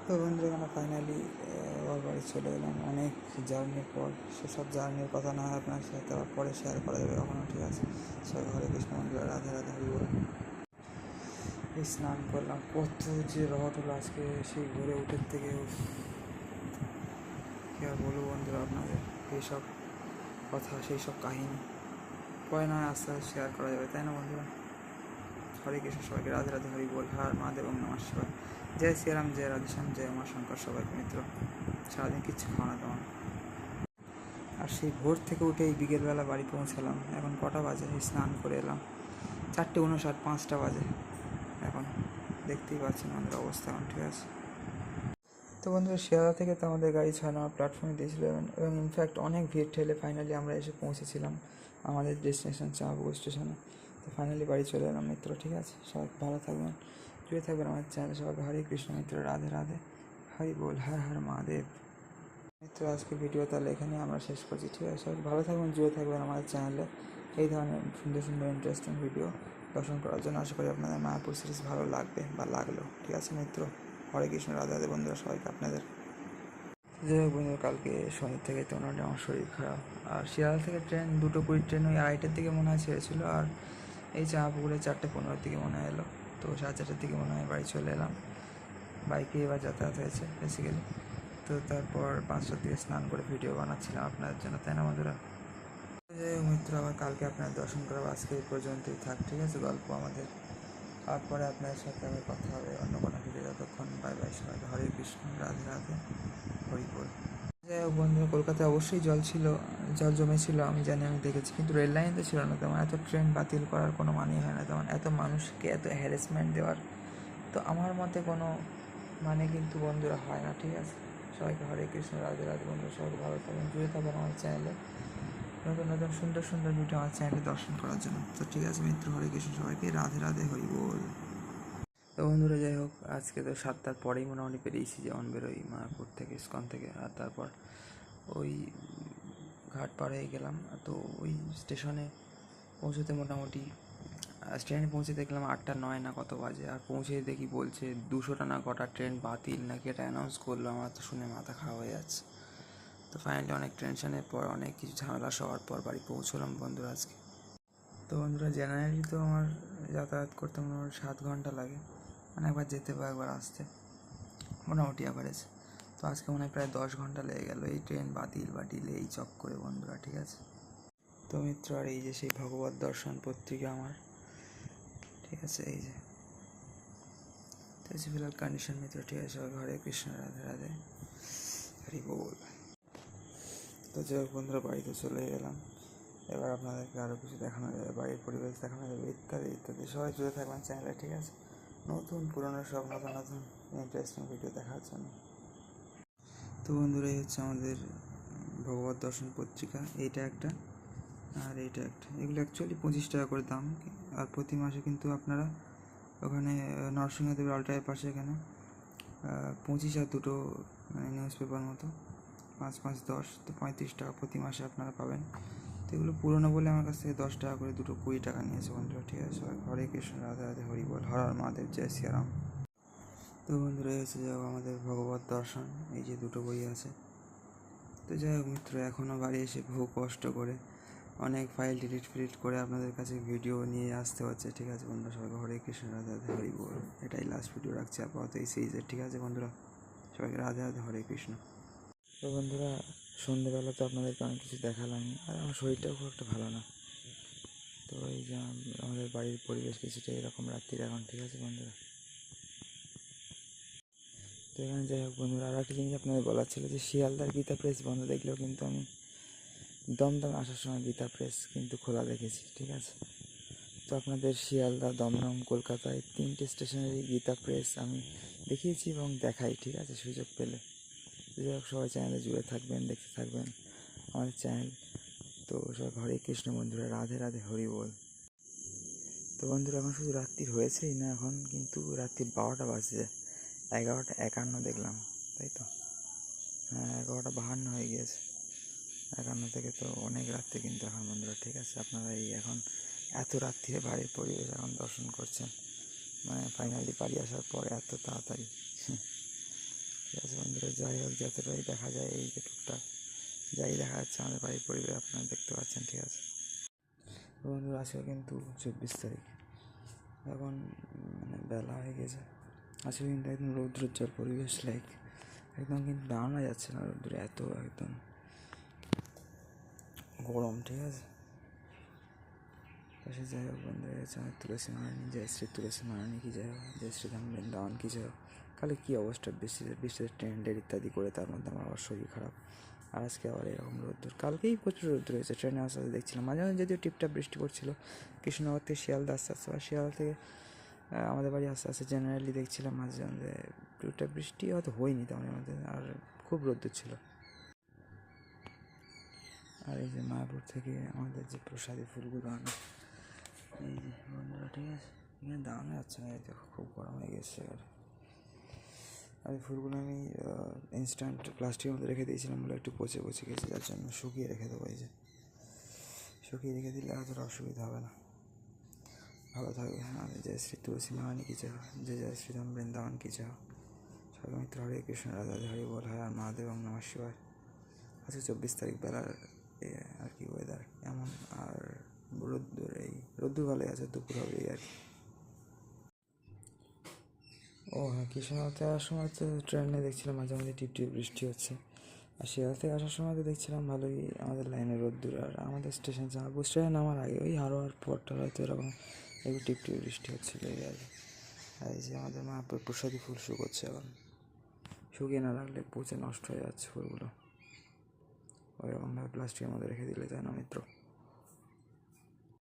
তো বন্ধুরা এখানে ফাইনালি ওর বাড়ি চলে এলাম অনেক জার্নির পর। সেসব জার্নির কথা না হয় আপনার সাথে আবার পরে শেয়ার করা যাবে কখনো, ঠিক আছে? সব হরে কৃষ্ণ বন্ধুরা, রাধে রাধে হরি বল। এই স্নান করলাম, কত যে রড হলো আজকে সেই ভোরে উঠের থেকে। কী আর বলবো বন্ধুরা আপনাদের, এইসব কথা সেই সব কাহিনী পরে না হয় আস্তে আস্তে শেয়ার করা যাবে, তাই না বন্ধুরা? হরে কৃষ্ণ, সবাইকে রাধে রাধে হরি বল, হর মহাদেব ওম নমঃ শিবায়, জয় শ্রীরাম, জয় রাধেশ্যাম, জয় উমা শঙ্কর। সবাইকে মিত্র সারাদিন কিচ্ছু খাওয়া না তেমন। আর সেই ভোর থেকে উঠে এই বিকেলবেলা বাড়ি পৌঁছালাম। এখন কটা বাজে? এই স্নান করে এলাম 4:59, 5টা বাজে এখন। দেখতেই পাচ্ছেন আমাদের অবস্থা এখন, ঠিক আছে? তো বন্ধুরা শিয়ালদা থেকে তো আমাদের গাড়ি 6 নম্বর প্ল্যাটফর্মে দিয়েছিল, এবং ইনফ্যাক্ট অনেক ভিড় ঠেলে ফাইনালি আমরা এসে পৌঁছেছিলাম আমাদের ডেস্টিনেশন চাঁপাপুকুর স্টেশনে। তো ফাইনালি বাড়ি চলে এলাম মিত্র, ঠিক আছে? সবাই ভালো থাকবেন, জুড়ে থাকবেন আমার চ্যানেলে। সবাইকে হরে কৃষ্ণ মিত্র, রাধে রাধে হরি বল, হর হর মহাদেব। মিত্র আজকে ভিডিও তাহলে এখানে আমরা শেষ করছি, ঠিক আছে? সবাই ভালো থাকবেন, জুড়ে থাকবেন আমাদের চ্যানেলে। এই ধরনের সুন্দর সুন্দর ইন্টারেস্টিং ভিডিও দর্শন করার জন্য আশা করি আপনাদের মায়াপুর সিরিজ ভালো লাগবে বা লাগলো, ঠিক আছে মিত্র? হরে কৃষ্ণ, রাধে রাধে বন্ধুরা, সবাইকে আপনাদের। যাই হোক বন্ধুরা, কালকে শনি থেকে তো মোটামুটি আমার শরীর খারাপ। আর শিয়ালদা থেকে ট্রেন 2:20 ট্রেন ওই 2:30টার দিকে মনে হয় ছেড়েছিলো, আর এই চাঁপাপুকুরে 4:15 দিকে মনে হয় এলো। তো 4:30টার দিকে মনে হয় বাড়ি চলে এলাম। বাইকে এবার যাতায়াত হয়েছে বেসিক্যালি। তো তারপর 5টার দিকে স্নান করে ভিডিও বানাচ্ছিলাম আপনাদের জন্য, তাই না বন্ধুরা? যাই হোক মিত্র, আবার কালকে আপনার দর্শন করাবো। আজকে এই পর্যন্তই থাক, ঠিক আছে? গল্প আমাদের, তারপরে আপনাদের সাথে আবার কথা হবে অন্য কোনো ভিডিও। ততক্ষণ বাই বাই, সবাই হরে কৃষ্ণ, রাধে রাধে হরি বল। যাই হোক বন্ধুরা, কলকাতায় অবশ্যই জল জমেছিল, আমি জানি, আমি দেখেছি, কিন্তু রেল লাইন তো ছিল না তেমন। এত ট্রেন বাতিল করার কোনো মানেই হয় না তেমন, এত মানুষকে এত হ্যারাসমেন্ট দেওয়ার তো আমার মতে কোনো মানে কিন্তু বন্ধুরা হয় না, ঠিক আছে? সবাইকে হরে কৃষ্ণ, রাধে রাধে বন্ধুরা, সবাইকে ভালো থাকবেন, জুড়ে থাকবেন আমার চ্যানেলে। নতুন নতুন সুন্দর সুন্দর ভিডিও আমার চ্যানেলে দর্শন করার জন্য। তো ঠিক আছে মিত্র, হরে কৃষ্ণ, সবাইকে রাধে রাধে হরি বল। তো বন্ধুরা যাই হোক, আজকে তো 7টার পরেই মোটামুটি বেরিয়েছি, যেমন বেরোই মায়াপুর থেকে, ইস্কন থেকে। আর তারপর ওই ঘাট পার হয়ে গেলাম। তো ওই স্টেশনে পৌঁছতে মোটামুটি ট্রেনে পৌঁছে দেখলাম 8:09 না কত বাজে। আর পৌঁছে দেখি বলছে 200টা না কটা ট্রেন বাতিল নাকি, এটা অ্যানাউন্স করলো। আমার তো শুনে মাথা খাওয়া হয়ে যাচ্ছে। তো ফাইনালি অনেক টেনশনের পর, অনেক কিছু ঝামেলা সবার পর বাড়ি পৌঁছলাম বন্ধুরা আজকে। তো বন্ধুরা জেনারেলি তো আমার যাতায়াত করতে মোটামুটি 7 ঘন্টা লাগে, মানে একবার যেতে বা একবার আসতে, মোটামুটি অ্যাভারেজ। তো আজকে মনে হয় প্রায় 10 ঘন্টা লেগে গেল এই ট্রেন বাতিল এই চক্করে বন্ধুরা, ঠিক আছে? তো মিত্র, আর এই যে সেই ভগবত দর্শন পত্রিকা আমার, ঠিক আছে? এই যে ফিলহাল কন্ডিশন মিত্র, ঠিক আছে? সবাই হরে কৃষ্ণ, রাধে রাধে হরি বল। তো যাই হোক বন্ধুরা, বাড়িতে চলে গেলাম। এবার আপনাদেরকে আরও কিছু দেখানো যাবে, বাড়ির পরিবেশ দেখানো যাবে, ইত্যাদি ইত্যাদি। সবাই জুড়ে থাকবেন চ্যানেলে, ঠিক আছে? নতুন পুরনো সব নতুন নতুন ইন্টারেস্টিং ভিডিও দেখার জন্য। তো বন্ধুরা, এই হচ্ছে আমাদের ভগবত দর্শন পত্রিকা, এইটা একটা আর এইটা একটা। এগুলো অ্যাকচুয়ালি 25 টাকা করে দাম। আর প্রতি মাসে কিন্তু আপনারা ওখানে নরসিংহদেবের অল্টারের পাশে এখানে 25 আর 2 মানে নিউজ পেপার মতো, 5 5 10, তো 35 টাকা প্রতি মাসে আপনারা পাবেন। তো এগুলো পুরোনো বলে আমার কাছ থেকে 10 টাকা করে দুটো 20 টাকা নিয়েছে বন্ধুরা, ঠিক আছে? হরে কৃষ্ণ, রাধে রাধে হরি বল, হর হর মহাদেব, জয় শ্রীরাম। তো বন্ধুরা এই হচ্ছে যাও আমাদের ভগবত দর্শন, এই যে দুটো বই আছে। তো যাই হোক মিত্র, এখনও বাড়ি এসে বহু কষ্ট করে অনেক ফাইল ডিলিট করে আপনাদের কাছে ভিডিও নিয়ে আসতে হচ্ছে, ঠিক আছে বন্ধুরা? সবাইকে হরে কৃষ্ণ, রাধে রাধে হরি বল। এটাই লাস্ট ভিডিও রাখছি আপাতত এই সিরিজের, ঠিক আছে বন্ধুরা? সবাইকে রাধে রাধে হরে কৃষ্ণ। তো বন্ধুরা, সন্ধ্যেবেলা তো আপনাদেরকে অনেক কিছু দেখালামই, আর আমার শরীরটাও খুব একটা ভালো না। তো এই যে আমাদের বাড়ির পরিবেশ কিছুটা এরকম রাত্রির এখন, ঠিক আছে বন্ধুরা? তো এখানে যাই হোক বন্ধুরা, আর একটা জিনিস আপনাদের বলার ছিল যে শিয়ালদার গীতা প্রেস বন্ধ দেখলেও কিন্তু আমি দমদম আসার সময় গীতা প্রেস কিন্তু খোলা দেখেছি, ঠিক আছে? তো আপনাদের শিয়ালদা, দমদম, কলকাতায় 3টে স্টেশনেরই গীতা প্রেস আমি দেখিয়েছি এবং দেখাই, ঠিক আছে? সুযোগ পেলে। যাই হোক, সবাই চ্যানেলে জুড়ে থাকবেন, দেখতে থাকবেন আমাদের চ্যানেল। তো সবাই হরে কৃষ্ণ বন্ধুরা, রাধে রাধে হরি বল। তো বন্ধুরা, এখন শুধু রাত্রির হয়েছেই না, এখন কিন্তু রাত্রি 12টা বাজছে। 11টা 51 দেখলাম, তাই তো? হ্যাঁ, 11টা 52 হয়ে গিয়েছে। 51 থেকে তো অনেক রাত্রে কিন্তু এখন বন্ধুরা, ঠিক আছে? আপনারা এই এখন এত রাত্রিরে বাড়ির পরিবেশ এখন দর্শন করছেন, মানে ফাইনালি বাড়ি আসার পর এত তাড়াতাড়ি। আচ্ছা বন্ধুরা, যাই হোক যতটাই দেখা যায় এই যে টুকটাক যাই দেখা যাচ্ছে আমাদের বাড়ির পরিবেশ আপনারা দেখতে পাচ্ছেন, ঠিক আছে। বন্ধুরা আজকে কিন্তু 24 তারিখ, এখন মানে বেলা হয়ে গেছে। আজকে কিন্তু একদম রৌদ্রোজ্জ্বল পরিবেশ, লাইক একদম কিন্তু দাঁড়ানো যাচ্ছে না রৌদ্রে, এত একদম গরম, ঠিক আছে। সে যাই হোক বন্ধুরা, তুলসী মারানি, জয় শ্রী তুলসী মারানি কি জয় হোক, জয় শ্রী ধাম বৃন্দাবন কি জয় হোক। কালে কী অবস্থা, বৃষ্টিতে ট্রেন্ডের ইত্যাদি করে তার মধ্যে আমার আবার শরীর খারাপ, আর আজকে আবার এরকম রোদ্দুর। কালকেই প্রচুর রোদ্দুর হয়েছে, ট্রেনে আস্তে আস্তে দেখছিলাম, মাঝে মাঝে যদিও টিপটাপ বৃষ্টি পড়ছিল। কৃষ্ণনগর থেকে শিয়ালদা আস্তে আস্তে, বা শিয়ালদা থেকে আমাদের বাড়ি আস্তে আস্তে জেনারেলি দেখছিলাম মাঝে মাঝে টুকটাক বৃষ্টি হয়তো হয়নি তেমন মধ্যে, আর খুব রোদ্দুর ছিল। আর এই যে মায়াপুর থেকে আমাদের যে প্রসাদী ফুলগুলো আনা, এই যে বন্ধুরা, ঠিক আছে, এখানে দাঁড়ানো যাচ্ছে না, এই দেখো খুব গরম হয়ে গেছে। আর এই ফুলগুলো আমি ইনস্ট্যান্ট প্লাস্টিকের মধ্যে রেখে দিয়েছিলাম বলে একটু পচে পচে গেছে, যার জন্য শুকিয়ে রেখে দেবো। এই যে শুকিয়ে রেখে দিলে অতটা অসুবিধা হবে না, ভালো থাকবে। আর জয় শ্রী তুলসী মারানি কি চাও, জয় শ্রীরাম বৃন্দাবন কি চাও। সবাই মিত্র হরে কৃষ্ণ, রাধা হরি বল, হর আর মহাদেব ওম নমঃ শিবায়। আজকে 24 তারিখ, বেলার আর কি ওয়েদার এমন, আর রোদ্দুর, এই রোদ্দুর ভালোই আছে, দুপুর হবে এই আর কি। ও হ্যাঁ, কৃষ্ণনগর আসার সময় তো ট্রেনে দেখছিলাম মাঝে মাঝে টিপ টিপ বৃষ্টি হচ্ছে, আর শিয়াল থেকে আসার সময় তো দেখছিলাম ভালোই আমাদের লাইনে রোদ্দুর। আর আমাদের স্টেশন জামালপুর স্টেশন নামার আগে ওই হারোয়ার পরটা হয়তো এরকম একটু টিপ টিপ বৃষ্টি হচ্ছিল এই আর কি। আর এই যে আমাদের মায়াপুর প্রসাদী ফুল শুকোচ্ছে, এখন শুকিয়ে না রাখলে পচে নষ্ট হয়ে যাচ্ছে ফুলগুলো, ওইরকমভাবে প্লাস্টিকের মধ্যে রেখে দিলে যায় না মিত্র।